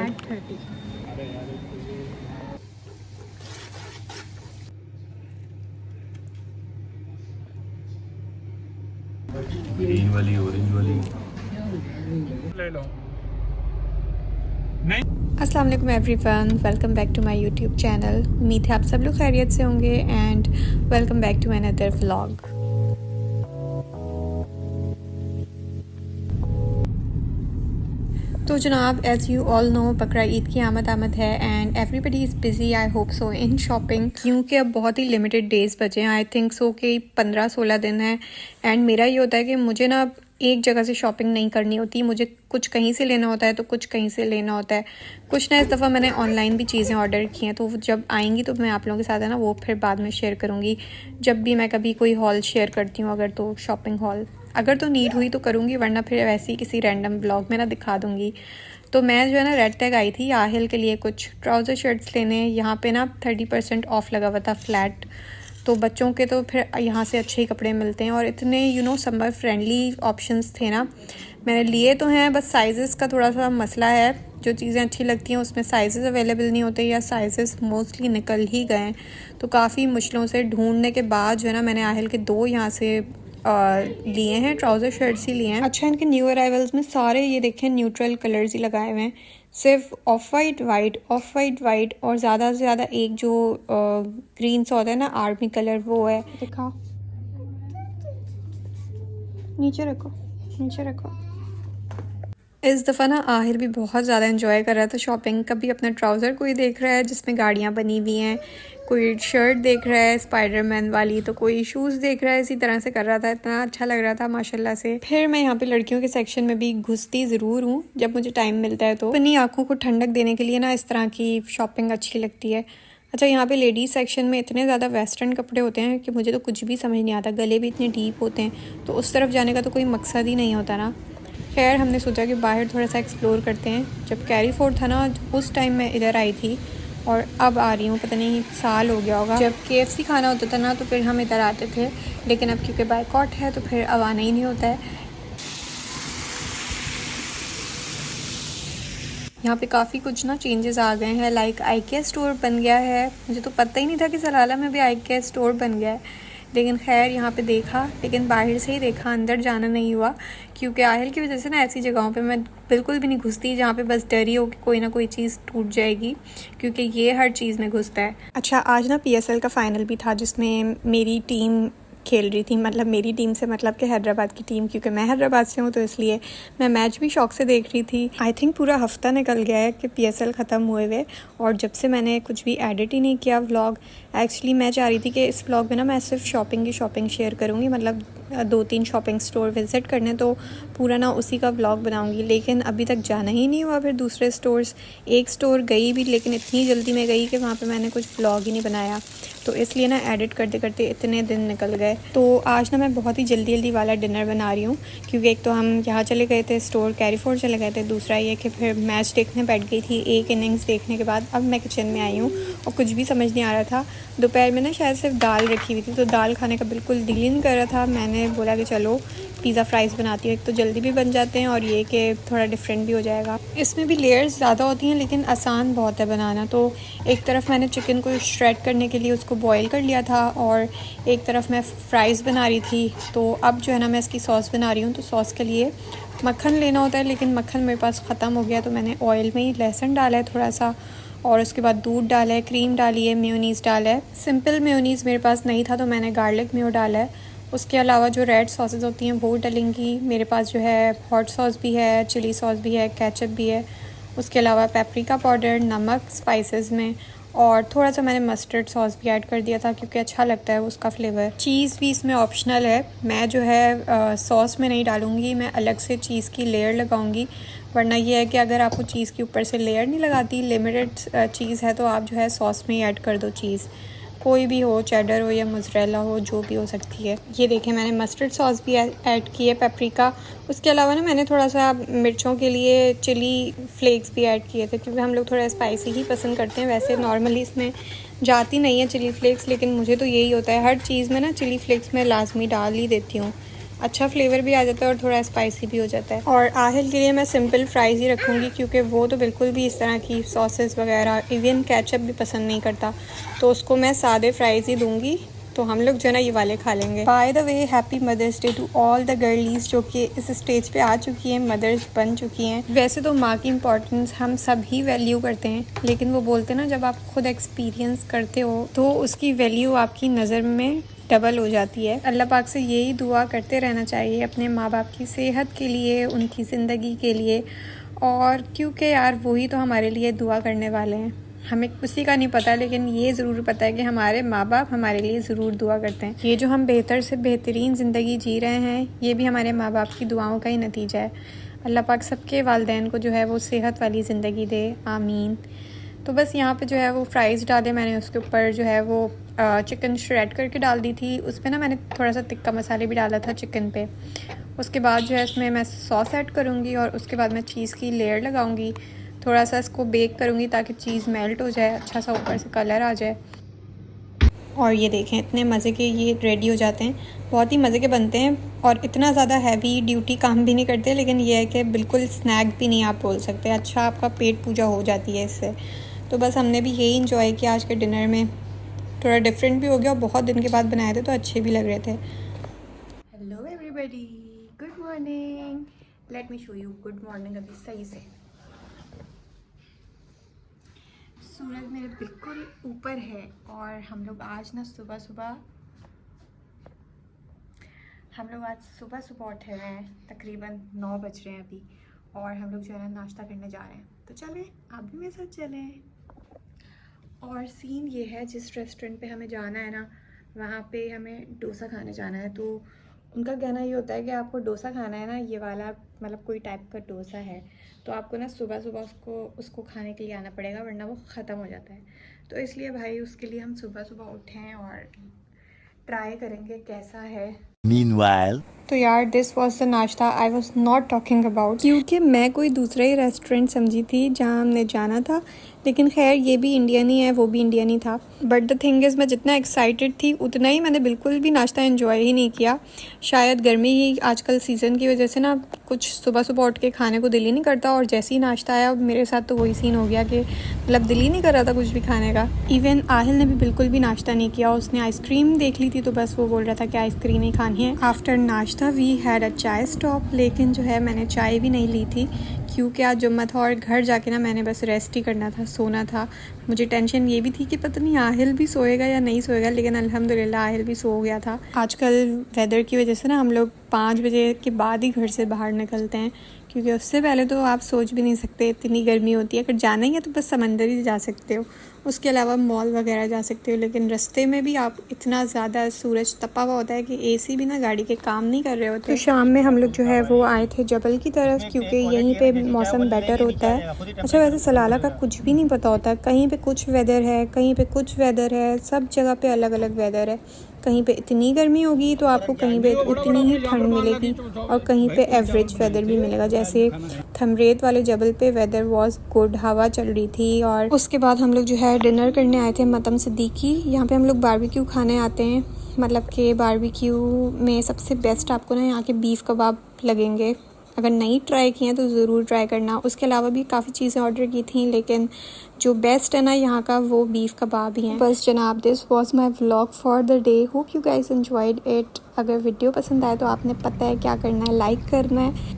8:30। Green वाली, orange वाली ले लो। अस्सलाम वालेकुम everyone, welcome back to my YouTube channel. उम्मीद है आप सब लोग खैरियत से होंगे and welcome back to another vlog. तो जनाब, एज़ यू ऑल नो, बकरा ईद की आमद है and everybody is busy, I hope so, in shopping, क्योंकि अब बहुत ही लिमिटेड डेज़ बचे हैं। आई थिंक सो कि 15-16 दिन है। एंड मेरा ये होता है कि मुझे ना एक जगह से शॉपिंग नहीं करनी होती, मुझे कुछ कहीं से लेना होता है तो कुछ कहीं से लेना होता है। कुछ ना, इस दफ़ा मैंने ऑनलाइन भी चीज़ें ऑर्डर की हैं, तो जब आएंगी तो मैं आप लोगों के साथ है ना वो फिर बाद में शेयर करूँगी। जब भी मैं कभी कोई हॉल शेयर करती हूँ अगर, तो शॉपिंग हॉल अगर तो नीड हुई तो करूँगी, वरना फिर वैसे ही किसी रैंडम ब्लॉग में ना दिखा दूँगी। तो मैं जो है ना रेड टैग आई थी आहिल के लिए कुछ ट्राउज़र शर्ट्स लेने। यहाँ पे ना 30% ऑफ लगा हुआ था फ्लैट, तो बच्चों के तो फिर यहाँ से अच्छे ही कपड़े मिलते हैं और इतने समर फ्रेंडली ऑप्शंस थे ना। मैंने लिए तो हैं, बस साइज़ेस का थोड़ा सा मसला है। जो चीज़ें अच्छी लगती हैं उसमें साइज़ेस अवेलेबल नहीं होते या साइज़ेस मोस्टली निकल ही गए हैं। तो काफ़ी मुश्किलों से ढूंढने के बाद जो है ना मैंने आहिल के 2 यहाँ से लिए हैं, ट्राउज़र शर्ट्स ही लिए हैं। अच्छा, इनके न्यू अराइवल्स में सारे ये देखें न्यूट्रल कलर्स ही लगाए हुए हैं, सिर्फ ऑफ वाइट वाइट और ज़्यादा से ज़्यादा एक जो ग्रीन सा होता है ना आर्मी कलर, वो है। दिखाओ, नीचे रखो। इस दफ़ा ना आहिर भी बहुत ज़्यादा एंजॉय कर रहा था शॉपिंग। कभी अपना ट्राउज़र कोई देख रहा है जिसमें गाड़ियाँ बनी हुई हैं, कोई शर्ट देख रहा है स्पाइडरमैन वाली, तो कोई शूज़ देख रहा है। इसी तरह से कर रहा था, इतना अच्छा लग रहा था माशाल्लाह से। फिर मैं यहाँ पे लड़कियों के सेक्शन में भी घुसती ज़रूर हूँ जब मुझे टाइम मिलता है, तो अपनी आँखों को ठंडक देने के लिए ना इस तरह की शॉपिंग अच्छी लगती है। अच्छा, यहाँ पे लेडीज़ सेक्शन में इतने ज़्यादा वेस्टर्न कपड़े होते हैं कि मुझे तो कुछ भी समझ नहीं आता। गले भी इतने डीप होते हैं, तो उस तरफ जाने का तो कोई मकसद ही नहीं होता ना। खैर, हमने सोचा कि बाहर थोड़ा सा एक्सप्लोर करते हैं। जब कैरी फोर्ट था ना, उस टाइम मैं इधर आई थी और अब आ रही हूँ, पता नहीं साल हो गया होगा। जब KFC खाना होता था ना तो फिर हम इधर आते थे, लेकिन अब क्योंकि बायकॉट है तो फिर अब आना ही नहीं होता है। यहाँ पे काफ़ी कुछ ना चेंजेस आ गए हैं, लाइक IKEA स्टोर बन गया है। मुझे तो पता ही नहीं था कि सलाला में भी IKEA स्टोर बन गया है, लेकिन खैर यहाँ पे देखा, लेकिन बाहर से ही देखा, अंदर जाना नहीं हुआ क्योंकि आहिल की वजह से ना ऐसी जगहों पे मैं बिल्कुल भी नहीं घुसती जहाँ पे बस डर ही हो कि कोई ना कोई चीज़ टूट जाएगी, क्योंकि ये हर चीज़ में घुसता है। अच्छा, आज ना PSL का फ़ाइनल भी था जिसमें मेरी टीम खेल रही थी, मतलब मेरी टीम से मतलब कि हैदराबाद की टीम, क्योंकि मैं हैदराबाद से हूँ तो इसलिए मैं मैच भी शौक से देख रही थी। आई थिंक पूरा हफ्ता निकल गया है कि PSL ख़त्म हुए हुए, और जब से मैंने कुछ भी एडिट ही नहीं किया व्लॉग। एक्चुअली मैं चाह रही थी कि इस व्लॉग में ना मैं सिर्फ शॉपिंग शेयर करूँगी, मतलब 2-3 शॉपिंग स्टोर विज़िट करने, तो पूरा ना उसी का व्लॉग बनाऊँगी। लेकिन अभी तक जाना ही नहीं हुआ फिर दूसरे स्टोर्स। एक स्टोर गई भी, लेकिन इतनी जल्दी में गई कि वहाँ पे मैंने कुछ व्लॉग ही नहीं बनाया, तो इसलिए ना एडिट करते करते इतने दिन निकल गए। तो आज ना मैं बहुत ही जल्दी वाला डिनर बना रही हूँ, क्योंकि एक तो हम यहाँ चले गए थे स्टोर, कैरी फोर्ट चले गए थे, दूसरा ये कि फिर मैच देखने बैठ गई थी। एक इनिंग्स देखने के बाद अब मैं किचन में आई हूँ और कुछ भी समझ नहीं आ रहा था। दोपहर में ना शायद सिर्फ दाल रखी हुई थी, तो दाल खाने का बिल्कुल दिल ही नहीं कर रहा था। मैंने बोला कि चलो पिज़्ज़ा फ्राइज़ बनाती हूँ, एक तो जल्दी भी बन जाते हैं और ये कि थोड़ा डिफरेंट भी हो जाएगा। इसमें भी लेयर्स ज़्यादा होती हैं लेकिन आसान बहुत है बनाना। तो एक तरफ मैंने चिकन को श्रेड करने के लिए उसको बॉईल कर लिया था और एक तरफ मैं फ़्राइज़ बना रही थी। तो अब जो है ना मैं इसकी सॉस बना रही हूँ। तो सॉस के लिए मक्खन लेना होता है, लेकिन मक्खन मेरे पास ख़त्म हो गया, तो मैंने ऑयल में ही लहसुन डाला है थोड़ा सा, और उसके बाद दूध डाला है, क्रीम डाली है, मेयोनीज़ डाला है। सिंपल मेयोनीज़ मेरे पास नहीं था तो मैंने गार्लिक मेयो डाला है। उसके अलावा जो रेड सॉसेस होती हैं वो डलेंगी। मेरे पास जो है हॉट सॉस भी है, चिली सॉस भी है, केचप भी है। उसके अलावा पेपरिका पाउडर, नमक स्पाइसेस में, और थोड़ा सा मैंने मस्टर्ड सॉस भी ऐड कर दिया था क्योंकि अच्छा लगता है उसका फ्लेवर। चीज़ भी इसमें ऑप्शनल है, मैं जो है सॉस में नहीं डालूँगी, मैं अलग से चीज़ की लेयर लगाऊँगी। वरना ये है कि अगर आपको चीज़ के ऊपर से लेयर नहीं लगाती, लिमिटेड चीज़ है, तो आप जो है सॉस में ही ऐड कर दो चीज़, कोई भी हो, चेडर हो या मोज़रेला हो, जो भी हो सकती है। ये देखें, मैंने मस्टर्ड सॉस भी ऐड की है, पेपरिका। उसके अलावा ना मैंने थोड़ा सा मिर्चों के लिए चिली फ्लेक्स भी ऐड किए थे, क्योंकि हम लोग थोड़ा स्पाइसी ही पसंद करते हैं। वैसे नॉर्मली इसमें जाती नहीं है चिली फ्लेक्स, लेकिन मुझे तो यही होता है, हर चीज़ में ना चिली फ्लेक्स मैं लाजमी डाल ही देती हूँ। अच्छा फ्लेवर भी आ जाता है और थोड़ा स्पाइसी भी हो जाता है। और आहिल के लिए मैं सिंपल फ्राइज़ ही रखूँगी क्योंकि वो तो बिल्कुल भी इस तरह की सॉसेस वगैरह इवन केचप भी पसंद नहीं करता, तो उसको मैं सादे फ्राइज़ ही दूँगी। तो हम लोग जो है ना ये वाले खा लेंगे। By the way happy mother's day to all the girlies जो कि इस स्टेज पे आ चुकी हैं, मदर्स बन चुकी हैं। वैसे तो माँ की इम्पोर्टेंस हम सब ही वैल्यू करते हैं, लेकिन वो बोलते हैं ना जब आप खुद एक्सपीरियंस करते हो तो उसकी वैल्यू आपकी नज़र में डबल हो जाती है। अल्लाह पाक से यही दुआ करते रहना चाहिए अपने माँ बाप की सेहत के लिए, उनकी ज़िंदगी के लिए, और क्योंकि यार वही तो हमारे लिए दुआ करने वाले हैं। हमें किसी का नहीं पता, लेकिन ये ज़रूर पता है कि हमारे माँ बाप हमारे लिए ज़रूर दुआ करते हैं। ये जो हम बेहतर से बेहतरीन ज़िंदगी जी रहे हैं, ये भी हमारे माँ बाप की दुआओं का ही नतीजा है। अल्लाह पाक सबके वालिदैन को जो है वो सेहत वाली ज़िंदगी दे, आमीन। तो बस यहाँ पे जो है वो फ्राइज़ डाले मैंने, उसके ऊपर जो है वो चिकन श्रेड करके डाल दी थी। उस पर ना मैंने थोड़ा सा तिक्का मसाले भी डाला था चिकन पे। उसके बाद जो है इसमें मैं सॉस ऐड करूँगी और उसके बाद मैं चीज़ की लेयर लगाऊँगी। थोड़ा सा इसको बेक करूँगी ताकि चीज़ मेल्ट हो जाए, अच्छा सा ऊपर से कलर आ जाए। और ये देखें इतने मज़े के ये रेडी हो जाते हैं, बहुत ही मज़े के बनते हैं और इतना ज़्यादा हैवी ड्यूटी काम भी नहीं करते, लेकिन ये है कि बिल्कुल स्नैक भी नहीं आप बोल सकते। अच्छा आपका पेट पूजा हो जाती है इससे। तो बस हमने भी यही इंजॉय किया आज के डिनर में। थोड़ा डिफरेंट भी हो गया और बहुत दिन के बाद बनाए थे तो अच्छे भी लग रहे थे। Hello everybody, good morning. Let me show you good morning अभी सही से। सूरज मेरे बिल्कुल ऊपर है और हम लोग आज सुबह सुबह उठे हुए हैं। तकरीबन 9 बज रहे हैं अभी और हम लोग जो है ना नाश्ता करने जा रहे हैं। तो चलें, आप भी मेरे साथ चलें। और सीन ये है, जिस रेस्टोरेंट पे हमें जाना है ना, वहाँ पे हमें डोसा खाने जाना है। तो उनका कहना ये होता है कि आपको डोसा खाना है ना, ये वाला मतलब कोई टाइप का डोसा है, तो आपको ना सुबह सुबह उसको खाने के लिए आना पड़ेगा, वरना वो ख़त्म हो जाता है। तो इसलिए भाई उसके लिए हम सुबह सुबह उठे हैं और ट्राई करेंगे कैसा है। Meanwhile, तो यार दिस वॉज द नाश्ता I was not talking about, क्योंकि मैं कोई दूसरा ही रेस्टोरेंट समझी थी जहाँ हमने जाना था, लेकिन खैर ये भी इंडियन ही है, वो भी इंडियन ही था। बट द थिंग इज़ मैं जितना एक्साइटेड थी उतना ही मैंने बिल्कुल भी नाश्ता एंजॉय ही नहीं किया। शायद गर्मी ही आजकल सीज़न की वजह से ना कुछ सुबह सुबह उठ के खाने को दिल ही नहीं करता, और जैसे ही नाश्ता आया मेरे साथ तो वही सीन हो गया कि मतलब दिल ही नहीं कर रहा था कुछ भी खाने का। इवन आहिल ने भी बिल्कुल भी नाश्ता नहीं किया, उसने आइसक्रीम देख ली थी तो बस वो बोल रहा था कि आइसक्रीम ही खानी है। आफ्टर नाश्ता वी हैड अ चाय स्टॉप, लेकिन जो है मैंने चाय भी नहीं ली थी क्योंकि आज जुम्मा था और घर जाके ना मैंने बस रेस्ट ही करना था, सोना था। मुझे टेंशन ये भी थी कि पता नहीं आहिल भी सोएगा या नहीं सोएगा, लेकिन अल्हम्दुलिल्लाह आहिल भी सो गया था। आजकल वेदर की वजह से ना हम लोग 5 बजे के बाद ही घर से बाहर निकलते हैं, क्योंकि उससे पहले तो आप सोच भी नहीं सकते, इतनी गर्मी होती है। अगर जाना ही है तो बस समंदर ही जा सकते हो, उसके अलावा मॉल वगैरह जा सकते हो, लेकिन रास्ते में भी आप इतना ज़्यादा सूरज तपा हुआ होता है कि एसी भी ना गाड़ी के काम नहीं कर रहे होते। तो शाम में हम लोग जो है वो आए थे जबल की तरफ, क्योंकि यहीं पे मौसम बेटर होता है। अच्छा वैसे सलाला का कुछ भी नहीं पता होता, कहीं पे कुछ वेदर है, कहीं पे कुछ वेदर है, सब जगह पे अलग अलग वेदर है। कहीं पे इतनी गर्मी होगी तो आपको कहीं पे उतनी ही ठंड मिलेगी, और कहीं पे एवरेज वेदर भी मिलेगा। जैसे थमरेत वाले जबल पे वेदर वाज गुड, हवा चल रही थी। और उसके बाद हम लोग जो है डिनर करने आए थे मतम सिद्दीकी। यहाँ पे हम लोग बारबेक्यू खाने आते हैं, मतलब कि बारबेक्यू में सबसे बेस्ट आपको ना यहाँ के बीफ कबाब लगेंगे। अगर नहीं ट्राई किए हैं तो ज़रूर ट्राई करना। उसके अलावा भी काफ़ी चीज़ें ऑर्डर की थी, लेकिन जो बेस्ट है ना यहाँ का वो बीफ कबाब ही हैं। बस जनाब, this was my vlog for the day, hope you guys enjoyed it. अगर वीडियो पसंद आए तो आपने पता है क्या करना है, लाइक करना है,